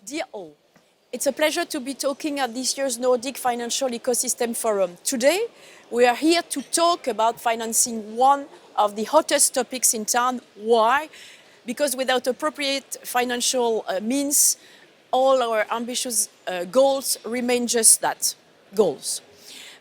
Dear all, it's a pleasure to be talking at this year's Nordic Financial Ecosystem Forum. Today, we are here to talk about financing, one of the hottest topics in town. Why? Because without appropriate financial means, all our ambitious goals remain just that, goals.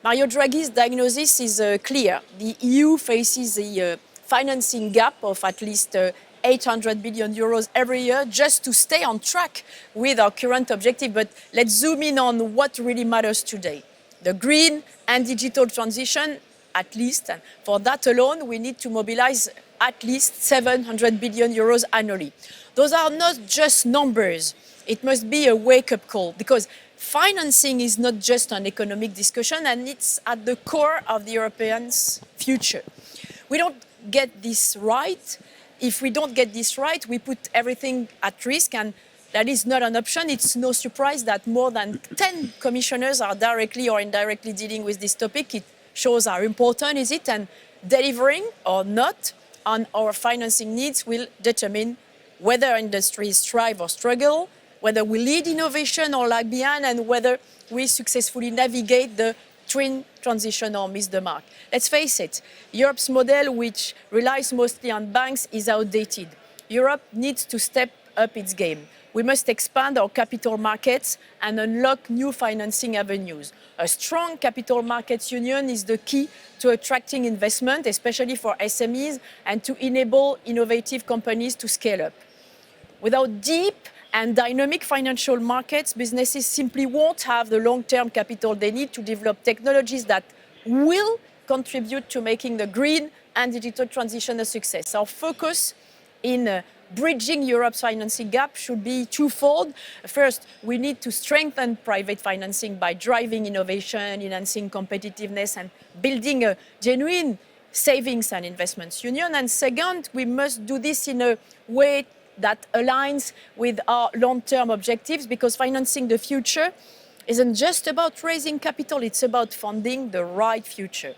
Mario Draghi's diagnosis is clear. The EU faces a financing gap of at least 800 billion euros every year just to stay on track with our current objective. But let's zoom in on what really matters today. The green and digital transition, at least, and for that alone, we need to mobilize at least 700 billion euros annually. Those are not just numbers. It must be a wake-up call, because financing is not just an economic discussion, and it's at the core of the Europeans' future. We don't get this right. If we don't get this right, we put everything at risk, and that is not an option. It's no surprise that more than 10 commissioners are directly or indirectly dealing with this topic. It shows how important is it, and delivering or not on our financing needs will determine whether industries thrive or struggle, whether we lead innovation or lag behind, and whether we successfully navigate the twin transition or miss the mark. Let's face it, Europe's model, which relies mostly on banks, is outdated. Europe needs to step up its game. We must expand our capital markets and unlock new financing avenues. A strong capital markets union is the key to attracting investment, especially for SMEs, and to enable innovative companies to scale up. Without deep and dynamic financial markets, businesses simply won't have the long-term capital they need to develop technologies that will contribute to making the green and digital transition a success. Our focus in bridging Europe's financing gap should be twofold. First, we need to strengthen private financing by driving innovation, enhancing competitiveness, and building a genuine savings and investments union. And second, we must do this in a way that aligns with our long-term objectives, because financing the future isn't just about raising capital, it's about funding the right future.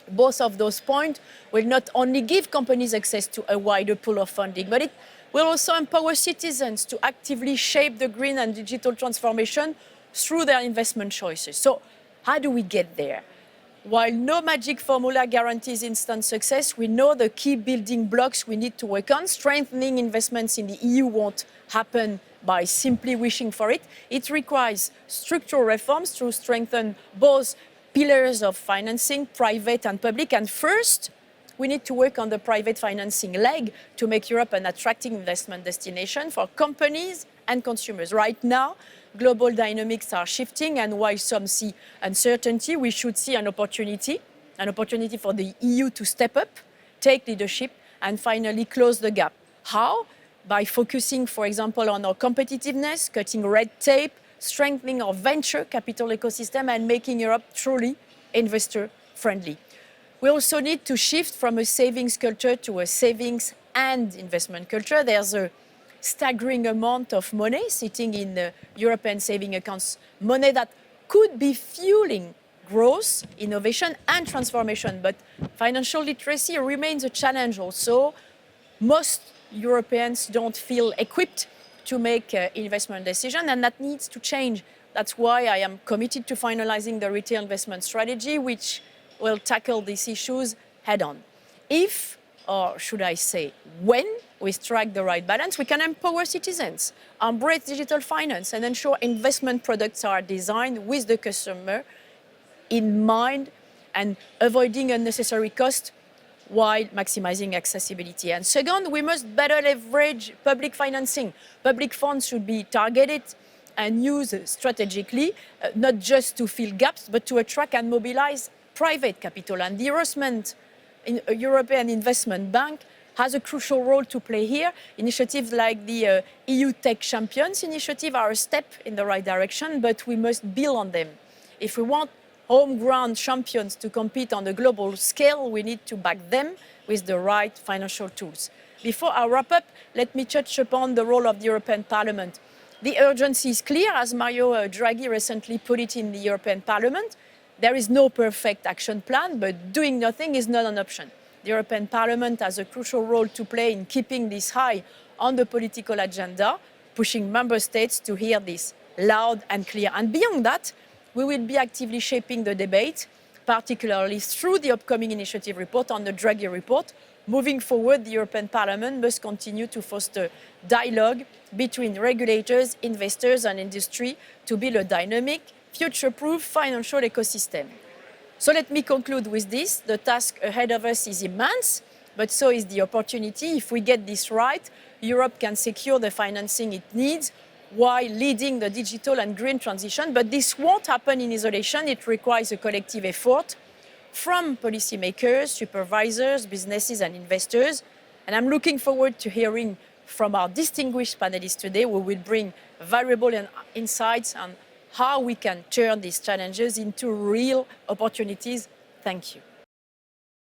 Both of those points will not only give companies access to a wider pool of funding, but it will also empower citizens to actively shape the green and digital transformation through their investment choices. So how do we get there? While no magic formula guarantees instant success, we know the key building blocks we need to work on. Strengthening investments in the EU won't happen by simply wishing for it. It requires structural reforms to strengthen both pillars of financing, private and public. And first, we need to work on the private financing leg to make Europe an attractive investment destination for companies and consumers. Right now, global dynamics are shifting, and while some see uncertainty, we should see an opportunity for the EU to step up, take leadership, and finally close the gap. How? By focusing, for example, on our competitiveness, cutting red tape, strengthening our venture capital ecosystem, and making Europe truly investor-friendly. We also need to shift from a savings culture to a savings and investment culture. There's a staggering amount of money sitting in European saving accounts, money that could be fueling growth, innovation, and transformation. But financial literacy remains a challenge also. Most Europeans don't feel equipped to make investment decisions, and that needs to change. That's why I am committed to finalizing the retail investment strategy, which will tackle these issues head-on. If, or should I say, when we strike the right balance, we can empower citizens, embrace digital finance, and ensure investment products are designed with the customer in mind and avoiding unnecessary costs while maximizing accessibility. And second, we must better leverage public financing. Public funds should be targeted and used strategically, not just to fill gaps, but to attract and mobilize private capital. And the European Investment Bank has a crucial role to play here. Initiatives like the EU Tech Champions initiative are a step in the right direction, but we must build on them. If we want homegrown champions to compete on a global scale, we need to back them with the right financial tools. Before I wrap up, let me touch upon the role of the European Parliament. The urgency is clear, as Mario Draghi recently put it in the European Parliament. There is no perfect action plan, but doing nothing is not an option. The European Parliament has a crucial role to play in keeping this high on the political agenda. pushing member states to hear this loud and clear. And beyond that, we will be actively shaping the debate, particularly through the upcoming initiative report on the Draghi report. Moving forward, the European Parliament must continue to foster dialogue between regulators, investors and industry to build a dynamic, future-proof financial ecosystem. So let me conclude with this. The task ahead of us is immense, but so is the opportunity. If we get this right, Europe can secure the financing it needs while leading the digital and green transition. But this won't happen in isolation. It requires a collective effort from policymakers, supervisors, businesses and investors. And I'm looking forward to hearing from our distinguished panelists today, who will bring valuable insights on how we can turn these challenges into real opportunities. Thank you.